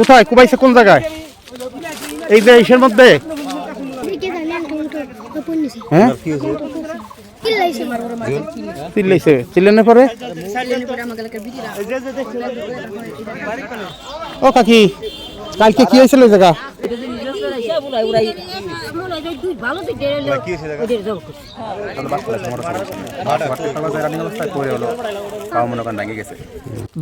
কোথায় কুবাইছে কোন জায়গায়? এই যে ইসের মধ্যে হ্যাঁ চিল্লাইছে চিল্লানোর পরে ও কাকি কালকে কি হয়েছিল ওই জায়গা?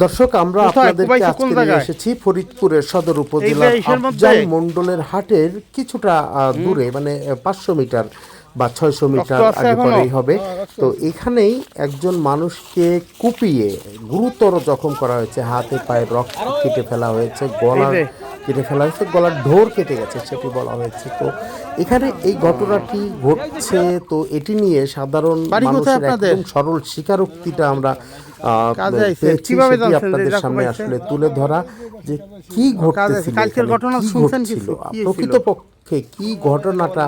দর্শক আমরা আপনাদেরকে আজকে নিয়ে এসেছি ফরিদপুরের সদর উপজেলার আফজাল মন্ডলের হাটের কিছুটা দূরে, মানে 500 মিটার বা 600 মিটার আগে পরেই হবে। তো এখানেই একজন মানুষকে কুপিয়ে গুরুতর জখম করা হয়েছে, হাতে পায়ে রক্ত কেটে ফেলা হয়েছে, গলা কেটে ফেলা হয়েছে, গলার ঢোর কেটে গেছে সেটি বলা হয়েছে। তো এখানে এই ঘটনাটি ঘটছে, তো এটি নিয়ে সাধারণ মানুষের একদম সরল স্বীকারোক্তিটা আমরা পেয়েছি, সেটি আপনাদের সামনে আসলে তুলে ধরা যে কি ঘটতেছিল, প্রকৃতপক্ষে কি ঘটনাটা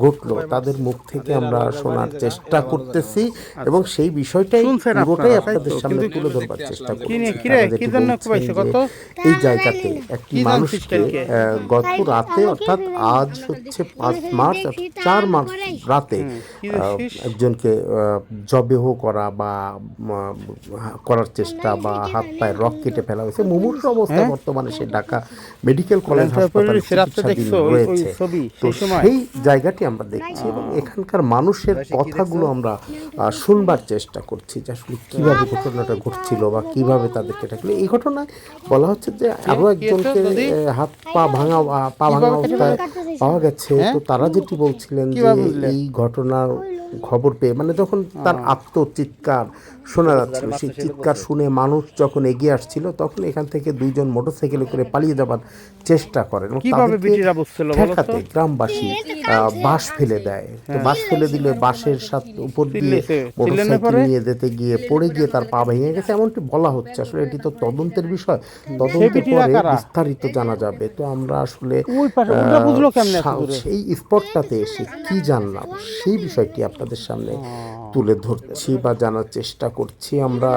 ঘটলো তাদের মুখ থেকে আমরা শোনার চেষ্টা করতেছি এবং সেই বিষয়টাই পুরোটাই আপনাদের সামনে তুলে ধরবার চেষ্টা করছি। এই জায়গাতে একটি মানুষকে গত রাতে, অর্থাৎ আজ হচ্ছে 5 মার্চ, 4 মার্চ রাতে একজনকে জবেহ করা বা করার চেষ্টা বা হাত পায়ে রক্ত কেটে ফেলা হয়েছে। মুমূর্ষু অবস্থায় বর্তমানে সে ঢাকা মেডিকেল কলেজ হাসপাতালে চিকিৎসাধীন রয়েছে। তো সেই জায়গাটি আমরা দেখছি এবং এখানকার মানুষের কথাগুলো আমরা শুনবার চেষ্টা করছি যে আসলে কিভাবে ঘটনাটা ঘটছিল বা কিভাবে তাদেরকে ডাকলো। এই ঘটনায় বলা হচ্ছে যে আরো একজনকে হাত পা ভাঙা অবস্থায় পাওয়া গেছে। তো তারা যেটি বলছিলেন যে এই ঘটনার খবর পেয়ে, মানে যখন তার আত্মচিৎকার শোনা যাচ্ছিল, সেই চিৎকার শুনে মানুষ যখন এগিয়ে আসছিল তখন এখান থেকে 2 জন মোটরসাইকেলে করে পালিয়ে যাবার চেষ্টা করেন এবং ঠেকাতে গ্রামবাসী বাঁশ ফেলে দেয়। তো বাঁশ ফেলে দিলে বাঁশের সাথে উপর দিয়ে মোটরসাইকেল নিয়ে যেতে গিয়ে পড়ে গিয়ে তার পা ভেঙে গেছে এমনটি বলা হচ্ছে। আসলে এটি তো তদন্তের বিষয়, তদন্তের পরে বিস্তারিত জানা যাবে। তো আমরা আসলে সেই স্পটটাতে এসে কি জানলাম সেই বিষয়টি আপনাদের সামনে তুলে ধরছি বা জানার চেষ্টা করছি। আমরা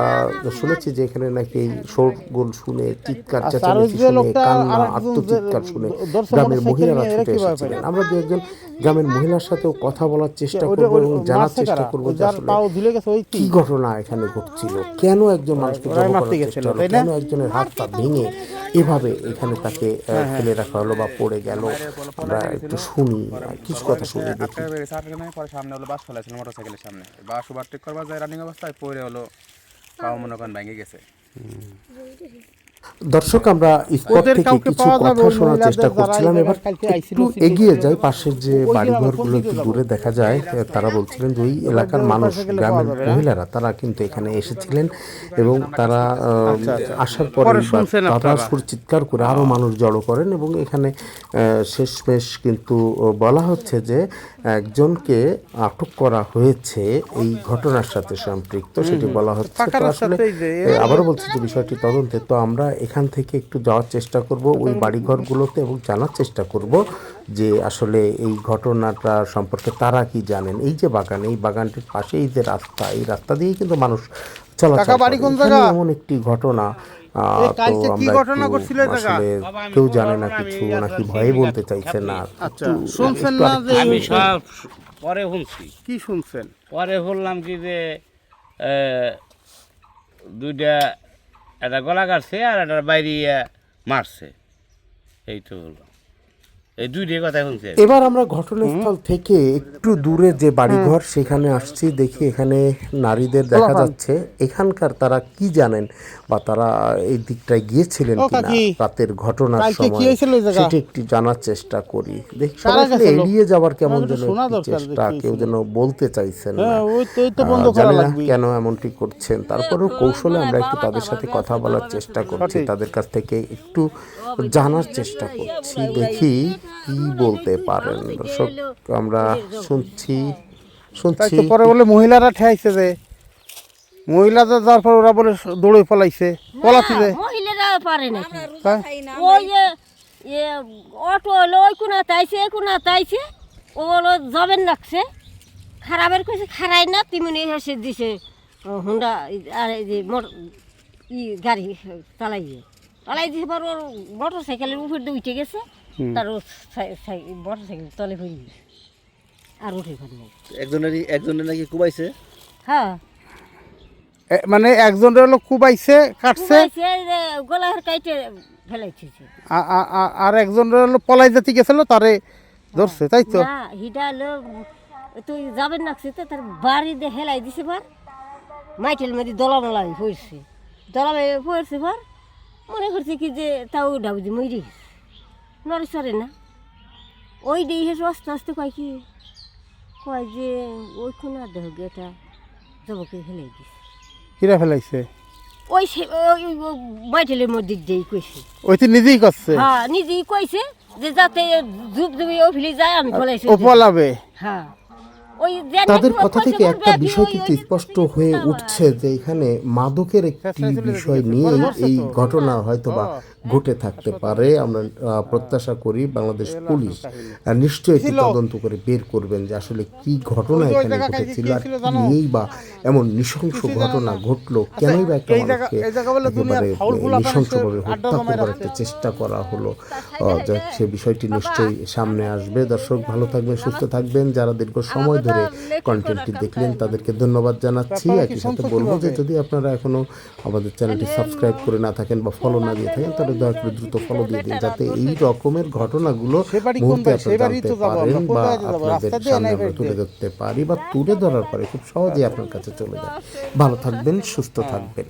শুনেছি যে এখানে নাকি শোরগোল শুনে, চিৎকার চেঁচামেচি শুনে, কান্না আত্মচিৎকার শুনে গ্রামের মহিলারা ছুটে এসেছিলেন। আমরা দু একজন গ্রামের মহিলার সাথেও কথা বলার চেষ্টা করবো এবং জানার চেষ্টা করবো যে আসলে কি ঘটনা এখানে ঘটছিল, কেন একজন মানুষকে জড়ো করার চেষ্টা হলো, কেন একজনের হাত পা ভেঙে এভাবে এখানে তাকে ফেলে রাখা হলো বা পড়ে গেল। আমরা একটু শুনি, কিছু কথা শুনি দেখি। সামনে হলো বাস ফেলেছিল মোটরসাইকেলের সামনে, বাস ওভারটেক করবার যায় রানিং অবস্থায় পড়ে হলো পাও মনে করেন ভেঙে গেছে। দর্শক আমরা স্পট থেকে কিছু কথা শোনার চেষ্টা করছিলাম। এবার একটু এগিয়ে যাই, পাশের যে বাড়িঘরগুলো একটু দূরে দেখা যায়। তারা বলছিলেন যে ওই এলাকার মানুষ, গ্রামের মহিলারা তারা কিন্তু এখানে এসেছিলেন এবং তারা আসার পরে তারা সুর চিৎকার করে আরও মানুষ জড়ো করেন এবং এখানে শেষমেশ কিন্তু বলা হচ্ছে যে একজনকে আটক করা হয়েছে এই ঘটনার সাথে সম্পৃক্ত, সেটি বলা হচ্ছে। তো আসলে আবারও বলছি যে বিষয়টি তদন্তে। তো আমরা এখান থেকে একটু যাওয়ার চেষ্টা করব ওই বাড়িঘরগুলোতে এবং জানার চেষ্টা করব যে আসলে এই ঘটনাটা সম্পর্কে তারা কি জানেন। এই যে বাগান, এই বাগানটির পাশে এই যে রাস্তা, এই রাস্তা দিয়েই কিন্তু মানুষ চলাচল করে। এমন একটি ঘটনা, তো আমরা আসলে কেউ জানে না কিছু, নাকি ভয়ে বলতে চাইছে না। শুনছেন না যে আমি সব পরে শুনছি। কি শুনছেন? পরে বললাম কি যে দুইটা, একটা গলা কাটছে আর একটা বাইরে মারছে, এই তো হলো, এই দুইটাই কথা শুনছে। এবার আমরা ঘটনাস্থল থেকে একটু দূরে যে বাড়িঘর সেখানে আসছি, দেখি এখানে নারীদের দেখা যাচ্ছে। এখানকার তারা কি জানেন বা তারা এই দিকটায় গিয়েছিলেন কিনা রাতের ঘটনার সময়, সেটা একটু জানার চেষ্টা করি। দেখি সবাই এড়িয়ে যাবার কেমন যেন চেষ্টা, কেউ যেন বলতে চাইছেন না, জানি না কেন এমনটি করছেন। তারপরেও কৌশলে আমরা একটু তাদের সাথে কথা বলার চেষ্টা করছি, তাদের কাছ থেকে একটু জানার চেষ্টা করছি, দেখি কি বলতে পারেন। দর্শক আমরা শুনছি। পরে বলে মহিলারা ঠেয়াইছে, যে মহিলারা যাওয়ার পর ওরা বলে দৌড়ে পলাইছে, মহিলারা পারে না। ওই যে অটো হলো ওই কোনা তাইছে, কোনা তাইছে, ও হলো জবেন রাখছে, খারাপের কইছে খারাই না তেমনি হেসে দিছে হুন্ডা আর এই যে গাড়ি চালাইয়ে। আলাই দিয়ে পর ওর মোটর সাইকেলের উপর দিয়ে উঠে গেছে, তার মোটর সাইকেল তলে পড়ে গেছে আর উঠে পারে নাই। একজনের নাকি কুবাইছে। হ্যাঁ মানে একজনের হলো কুবাইছে কাটছে, কুবাইছে, যে গলার কাইটে ফেলাইছে। আর একজনের হলো পলাই জাতি গেছিল তারে ধরছে, তাই তো? না হিডা হলো তুই যাবেন না তো তার বাড়ি দিয়ে হেলাই দিছে বার, মাইটেল মেদি দলামলাই পড়ছে, দলামলাই পড়ছে বার, মনে করছে কি যে তাও ডাবুদি মরি গেছে, নড়ে চড়ে না। ওই দিয়ে হেসে আস্তে আস্তে কয় কি কয় যে ওই কোন দেহ এটা জবকে হেলাই দিছে। কিরা ফেলাইছে? ওই মাইটেলের মধ্যে দিয়েই কইছে। ওই তো নিজেই করছে? হ্যাঁ নিজেই কইছে যে যাতে জুব জুবি ও ফিলে যায় আমি ফলাইছি। ও পলাবে? হ্যাঁ ওই তাদের কথা থেকে একটা বিষয় কিন্তু স্পষ্ট হয়ে উঠছে যে এখানে মাদকের একটি বিষয় নিয়ে এই ঘটনা হয়তোবা ঘটে থাকতে পারে। আমরা প্রত্যাশা করি বাংলাদেশ পুলিশ নিশ্চয়ই এটি তদন্ত করে বের করবেন যে আসলে কি ঘটনা এখানে ঘটেছিল আর কি নিয়েই বা এমন নৃশংস ঘটনা ঘটলো, কেনই বা একটা মানুষকে একেবারে নৃশংসভাবে হত্যা করবার একটা চেষ্টা করা হলো। সে বিষয়টি নিশ্চয়ই সামনে আসবে। দর্শক ভালো থাকবেন, সুস্থ থাকবেন। যারা দীর্ঘ সময় ধরে কন্টেন্টটি দেখলেন তাদেরকে ধন্যবাদ জানাচ্ছি। একই সাথে বলবো যে যদি আপনারা এখনো আমাদের চ্যানেলটি সাবস্ক্রাইব করে না থাকেন বা ফলো না দিয়ে থাকেন তাহলে দয়া করে দ্রুত ফলো দিয়ে দিন, যাতে এই রকমের ঘটনাগুলো মুহূর্তে আপনারা জানতে পারেন বা আপনাদের সামনে আমরা তুলে ধরতে পারি বা তুলে ধরার পরে খুব সহজেই আপনার কাছে চলে যায়। ভালো থাকবেন, সুস্থ থাকবেন।